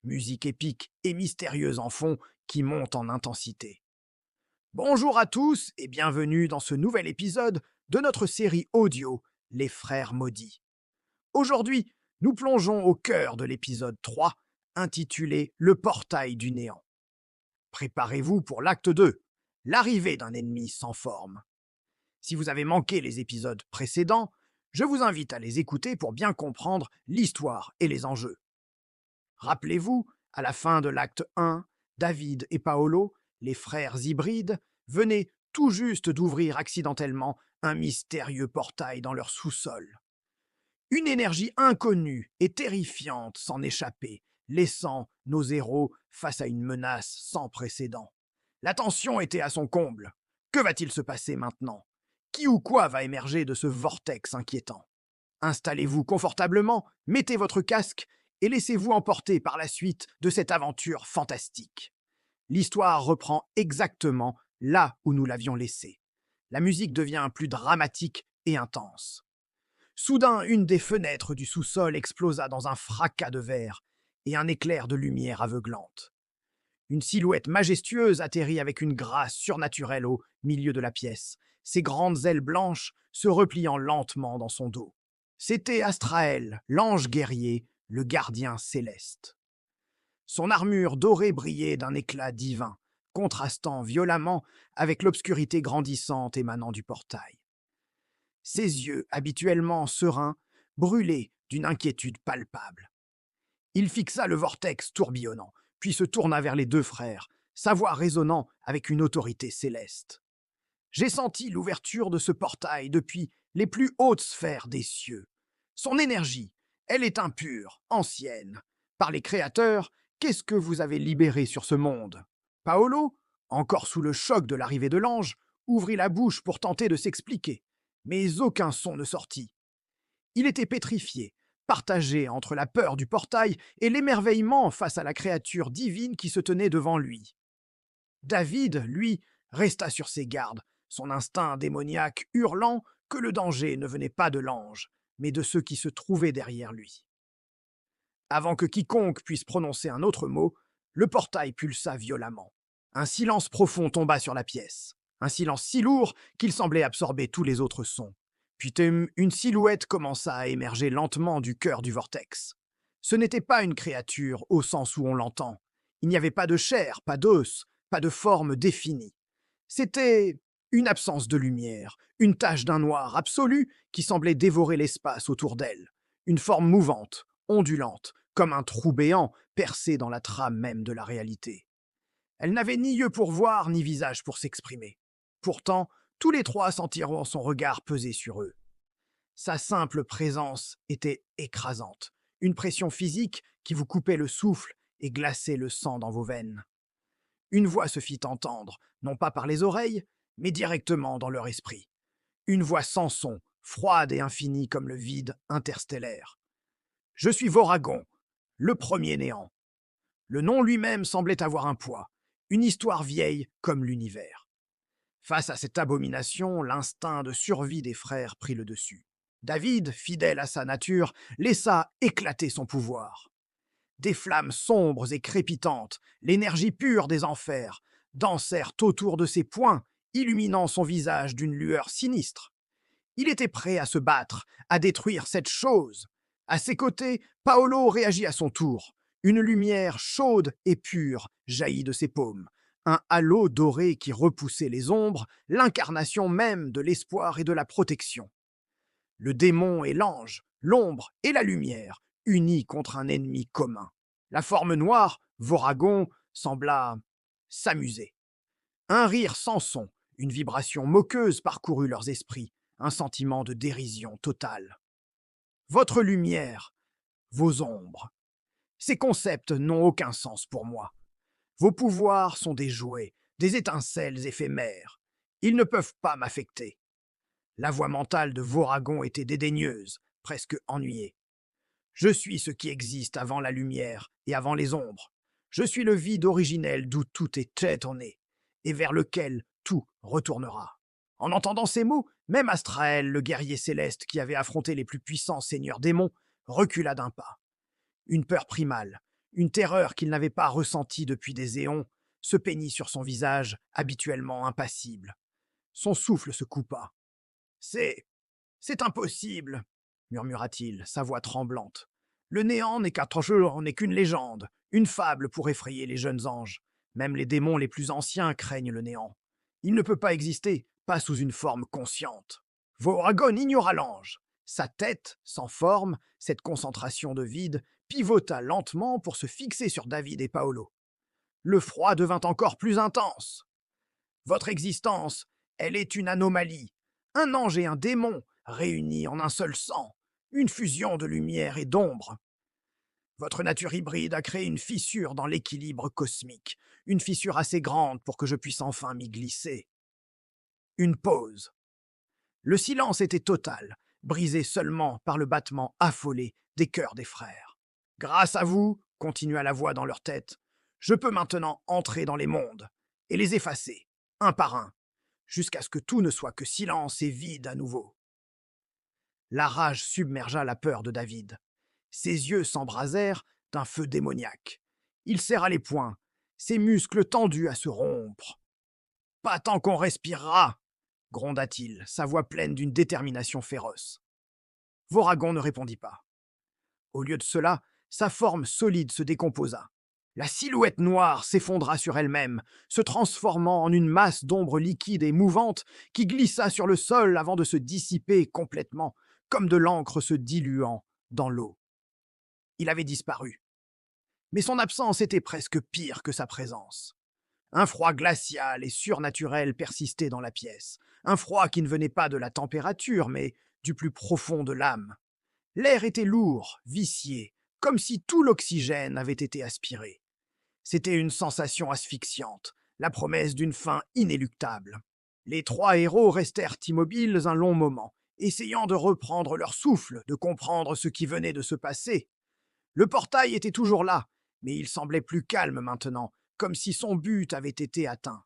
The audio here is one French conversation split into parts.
musique épique et mystérieuse en fond qui monte en intensité. Bonjour à tous et bienvenue dans ce nouvel épisode de notre série audio Les Frères Maudits. Aujourd'hui, nous plongeons au cœur de l'épisode 3, intitulé Le portail du néant. Préparez-vous pour l'acte 2, l'arrivée d'un ennemi sans forme. Si vous avez manqué les épisodes précédents, je vous invite à les écouter pour bien comprendre l'histoire et les enjeux. Rappelez-vous, à la fin de l'acte 1, David et Paolo, les frères hybrides, venaient tout juste d'ouvrir accidentellement un mystérieux portail dans leur sous-sol. Une énergie inconnue et terrifiante s'en échappait, laissant nos héros face à une menace sans précédent. La tension était à son comble. Que va-t-il se passer maintenant? Qui ou quoi va émerger de ce vortex inquiétant? Installez-vous confortablement, mettez votre casque et laissez-vous emporter par la suite de cette aventure fantastique. L'histoire reprend exactement là où nous l'avions laissée. La musique devient plus dramatique et intense. Soudain, une des fenêtres du sous-sol explosa dans un fracas de verre et un éclair de lumière aveuglante. Une silhouette majestueuse atterrit avec une grâce surnaturelle au milieu de la pièce, ses grandes ailes blanches se repliant lentement dans son dos. C'était Astraël, l'ange guerrier, le gardien céleste. Son armure dorée brillait d'un éclat divin, contrastant violemment avec l'obscurité grandissante émanant du portail. Ses yeux, habituellement sereins, brûlaient d'une inquiétude palpable. Il fixa le vortex tourbillonnant, puis se tourna vers les deux frères, sa voix résonnant avec une autorité céleste. J'ai senti l'ouverture de ce portail depuis les plus hautes sphères des cieux. Son énergie, elle est impure, ancienne. Par les créateurs, qu'est-ce que vous avez libéré sur ce monde? Paolo, encore sous le choc de l'arrivée de l'ange, ouvrit la bouche pour tenter de s'expliquer, mais aucun son ne sortit. Il était pétrifié, partagé entre la peur du portail et l'émerveillement face à la créature divine qui se tenait devant lui. David, lui, resta sur ses gardes, son instinct démoniaque hurlant que le danger ne venait pas de l'ange, mais de ceux qui se trouvaient derrière lui. Avant que quiconque puisse prononcer un autre mot, le portail pulsa violemment. Un silence profond tomba sur la pièce, un silence si lourd qu'il semblait absorber tous les autres sons. Puis une silhouette commença à émerger lentement du cœur du vortex. Ce n'était pas une créature au sens où on l'entend. Il n'y avait pas de chair, pas d'os, pas de forme définie. C'était une absence de lumière, une tache d'un noir absolu qui semblait dévorer l'espace autour d'elle. Une forme mouvante, ondulante, comme un trou béant percé dans la trame même de la réalité. Elle n'avait ni yeux pour voir, ni visage pour s'exprimer. Pourtant, tous les trois sentiront son regard peser sur eux. Sa simple présence était écrasante, une pression physique qui vous coupait le souffle et glaçait le sang dans vos veines. Une voix se fit entendre, non pas par les oreilles, mais directement dans leur esprit. Une voix sans son, froide et infinie comme le vide interstellaire. « Je suis Voragon, le premier néant. » Le nom lui-même semblait avoir un poids, une histoire vieille comme l'univers. Face à cette abomination, l'instinct de survie des frères prit le dessus. David, fidèle à sa nature, laissa éclater son pouvoir. Des flammes sombres et crépitantes, l'énergie pure des enfers, dansèrent autour de ses poings, illuminant son visage d'une lueur sinistre. Il était prêt à se battre, à détruire cette chose. À ses côtés, Paolo réagit à son tour. Une lumière chaude et pure jaillit de ses paumes. Un halo doré qui repoussait les ombres, l'incarnation même de l'espoir et de la protection. Le démon et l'ange, l'ombre et la lumière, unis contre un ennemi commun. La forme noire, Voragon, sembla s'amuser. Un rire sans son, une vibration moqueuse parcourut leurs esprits, un sentiment de dérision totale. Votre lumière, vos ombres. Ces concepts n'ont aucun sens pour moi. Vos pouvoirs sont des jouets, des étincelles éphémères. Ils ne peuvent pas m'affecter. La voix mentale de Voragon était dédaigneuse, presque ennuyée. Je suis ce qui existe avant la lumière et avant les ombres. Je suis le vide originel d'où tout est étonné, et vers lequel tout retournera. En entendant ces mots, même Astraël, le guerrier céleste qui avait affronté les plus puissants seigneurs démons, recula d'un pas. Une peur primale, Une terreur qu'il n'avait pas ressentie depuis des éons se peignit sur son visage habituellement impassible. Son souffle se coupa. C'est impossible, murmura-t-il, sa voix tremblante. Le néant n'est qu'une légende, une fable pour effrayer les jeunes anges. Même les démons les plus anciens craignent le néant. Il ne peut pas exister, pas sous une forme consciente. Voragon ignora l'ange. Sa tête, sans forme, cette concentration de vide, pivota lentement pour se fixer sur David et Paolo. Le froid devint encore plus intense. Votre existence, elle est une anomalie. Un ange et un démon, réunis en un seul sang. Une fusion de lumière et d'ombre. Votre nature hybride a créé une fissure dans l'équilibre cosmique. Une fissure assez grande pour que je puisse enfin m'y glisser. Une pause. Le silence était total, brisé seulement par le battement affolé des cœurs des frères. Grâce à vous, continua la voix dans leur tête, je peux maintenant entrer dans les mondes et les effacer, un par un, jusqu'à ce que tout ne soit que silence et vide à nouveau. La rage submergea la peur de David. Ses yeux s'embrasèrent d'un feu démoniaque. Il serra les poings, ses muscles tendus à se rompre. « Pas tant qu'on respirera !» gronda-t-il, sa voix pleine d'une détermination féroce. Voragon ne répondit pas. Au lieu de cela, sa forme solide se décomposa. La silhouette noire s'effondra sur elle-même, se transformant en une masse d'ombre liquide et mouvante qui glissa sur le sol avant de se dissiper complètement, comme de l'encre se diluant dans l'eau. Il avait disparu. Mais son absence était presque pire que sa présence. Un froid glacial et surnaturel persistait dans la pièce, un froid qui ne venait pas de la température, mais du plus profond de l'âme. L'air était lourd, vicié, comme si tout l'oxygène avait été aspiré. C'était une sensation asphyxiante, la promesse d'une fin inéluctable. Les trois héros restèrent immobiles un long moment, essayant de reprendre leur souffle, de comprendre ce qui venait de se passer. Le portail était toujours là, mais il semblait plus calme maintenant, comme si son but avait été atteint.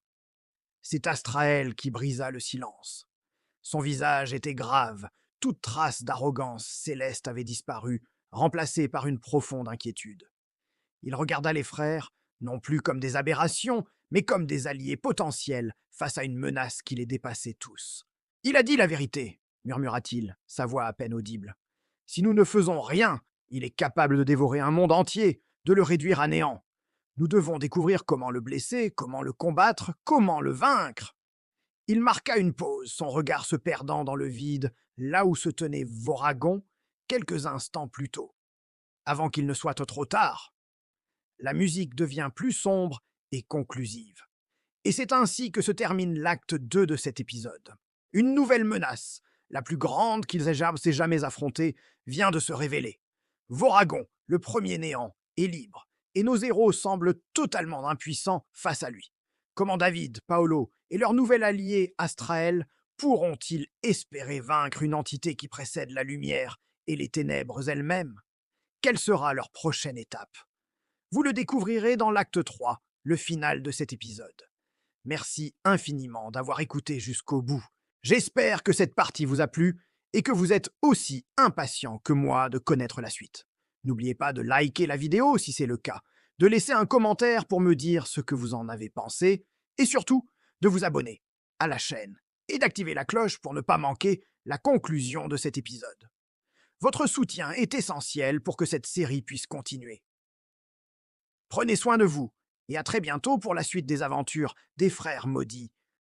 C'est Astraël qui brisa le silence. Son visage était grave, toute trace d'arrogance céleste avait disparu, remplacée par une profonde inquiétude. Il regarda les frères, non plus comme des aberrations, mais comme des alliés potentiels face à une menace qui les dépassait tous. « Il a dit la vérité !» murmura-t-il, sa voix à peine audible. « Si nous ne faisons rien, il est capable de dévorer un monde entier, de le réduire à néant. Nous devons découvrir comment le blesser, comment le combattre, comment le vaincre. » Il marqua une pause, son regard se perdant dans le vide, là où se tenait Voragon, quelques instants plus tôt. Avant qu'il ne soit trop tard. La musique devient plus sombre et conclusive. Et c'est ainsi que se termine l'acte 2 de cet épisode. Une nouvelle menace, la plus grande qu'ils aient jamais affrontée, vient de se révéler. Voragon, le premier néant, est libre, et nos héros semblent totalement impuissants face à lui. Comment David, Paolo et leur nouvel allié Astraël pourront-ils espérer vaincre une entité qui précède la lumière et les ténèbres elles-mêmes? Quelle sera leur prochaine étape? Vous le découvrirez dans l'acte 3, le final de cet épisode. Merci infiniment d'avoir écouté jusqu'au bout. J'espère que cette partie vous a plu et que vous êtes aussi impatient que moi de connaître la suite. N'oubliez pas de liker la vidéo si c'est le cas, de laisser un commentaire pour me dire ce que vous en avez pensé, et surtout de vous abonner à la chaîne et d'activer la cloche pour ne pas manquer la conclusion de cet épisode. Votre soutien est essentiel pour que cette série puisse continuer. Prenez soin de vous, et à très bientôt pour la suite des aventures des frères maudits